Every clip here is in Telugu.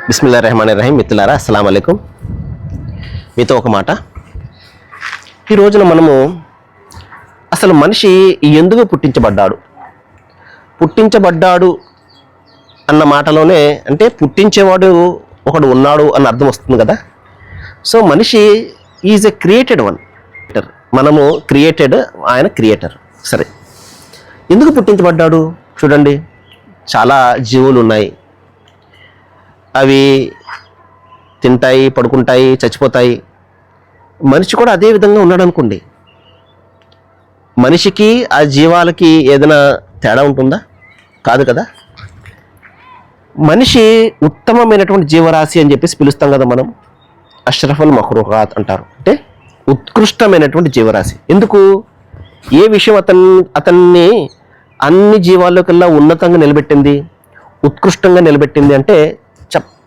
బిస్మిల్లాహిర్రహమానిర్రహీం. మిత్రులారా, అస్సలాము అలైకుం. మీతో ఒక మాట. ఈ రోజున మనము అసలు మనిషి ఎందుకు పుట్టించబడ్డాడు అన్న మాటలోనే, అంటే పుట్టించేవాడు ఒకడు ఉన్నాడు అన్న అర్థం వస్తుంది కదా. సో మనిషి ఈజ్ ఎ క్రియేటెడ్ వన్. మనము క్రియేటెడ్, ఆయన క్రియేటర్. సరే, ఎందుకు పుట్టించబడ్డాడు? చూడండి, చాలా జీవులు ఉన్నాయి. అవి తింటాయి, పడుకుంటాయి, చచ్చిపోతాయి. మనిషి కూడా అదే విధంగా ఉన్నాడు అనుకోండి. మనిషికి ఆ జీవాలకి ఏదైనా తేడా ఉంటుందా? కాదు కదా. మనిషి ఉత్తమమైనటువంటి జీవరాశి అని చెప్పేసి పిలుస్తాం కదా మనం. అష్రఫుల్ మఖ్లూకాత్ అంటారు, అంటే ఉత్కృష్టమైనటువంటి జీవరాశి. ఎందుకు? ఏ విషయం అతన్ని అన్ని జీవాల్లో కల్లా ఉన్నతంగా నిలబెట్టింది, ఉత్కృష్టంగా నిలబెట్టింది అంటే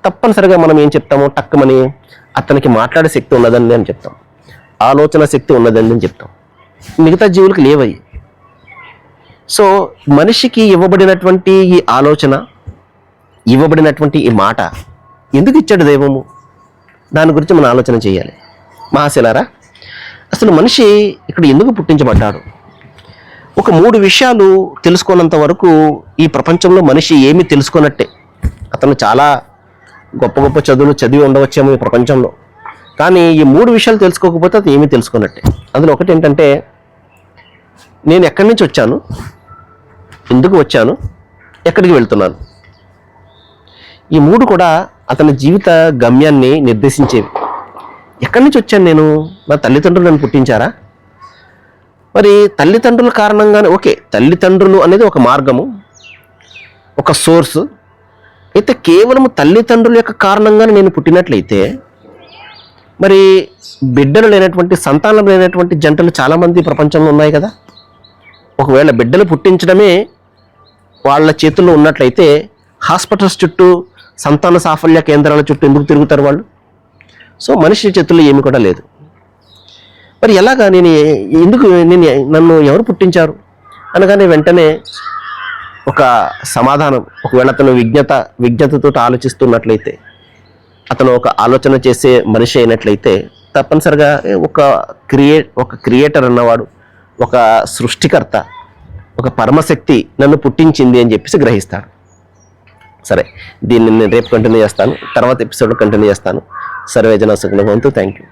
తప్పనిసరిగా మనం ఏం చెప్తాము? టక్కుమని అతనికి మాట్లాడే శక్తి ఉన్నదండి అని చెప్తాం, ఆలోచన శక్తి ఉన్నదండి అని చెప్తాం. మిగతా జీవులకు లేవయి. సో మనిషికి ఇవ్వబడినటువంటి ఈ ఆలోచన, ఇవ్వబడినటువంటి ఈ మాట ఎందుకు ఇచ్చాడు దైవము? దాని గురించి మనం ఆలోచన చేయాలి. మహాశిలారా, అసలు మనిషి ఇక్కడ ఎందుకు పుట్టించబడ్డాడు? ఒక 3 విషయాలు తెలుసుకున్నంత వరకు ఈ ప్రపంచంలో మనిషి ఏమీ తెలుసుకున్నట్టే. అతను చాలా గొప్ప గొప్ప చదువులు చదివి ఉండవచ్చేమో ఈ ప్రపంచంలో, కానీ ఈ 3 విషయాలు తెలుసుకోకపోతే అది ఏమీ తెలుసుకున్నట్టే. అందులో ఒకటి ఏంటంటే, నేను ఎక్కడి నుంచి వచ్చాను, ఎందుకు వచ్చాను, ఎక్కడికి వెళ్తున్నాను. ఈ 3 కూడా అతని జీవిత గమ్యాన్ని నిర్దేశించేవి. ఎక్కడి నుంచి వచ్చాను నేను? నా తల్లిదండ్రులు నన్ను పుట్టించారా? మరి తల్లిదండ్రుల కారణంగానే, ఓకే, తల్లిదండ్రులు అనేది ఒక మార్గము, ఒక సోర్స్. అయితే కేవలం తల్లిదండ్రుల యొక్క కారణంగానే నేను పుట్టినట్లయితే, మరి బిడ్డలు లేనటువంటి, సంతానం లేనటువంటి జంటలు చాలామంది ప్రపంచంలో ఉన్నాయి కదా. ఒకవేళ బిడ్డలు పుట్టించడమే వాళ్ళ చేతుల్లో ఉన్నట్లయితే హాస్పిటల్స్ చుట్టూ, సంతాన సాఫల్య కేంద్రాల చుట్టూ ఎందుకు తిరుగుతారు వాళ్ళు? సో మనిషి చేతుల్లో ఏమి కూడా లేదు. మరి ఎలాగా నన్ను ఎవరు పుట్టించారు అనగానే వెంటనే ఒక సమాధానం, ఒకవేళ అతను విజ్ఞతతో ఆలోచిస్తున్నట్లయితే, అతను ఒక ఆలోచన చేసే మనిషి అయినట్లయితే, తప్పనిసరిగా ఒక క్రియేటర్ అన్నవాడు, ఒక సృష్టికర్త, ఒక పరమశక్తి నన్ను పుట్టించింది అని చెప్పేసి గ్రహిస్తాడు. సరే, దీన్ని నేను రేపు కంటిన్యూ చేస్తాను, తర్వాత ఎపిసోడ్లో కంటిన్యూ చేస్తాను. సర్వే జన సుఖినో భవంతు. Thank you.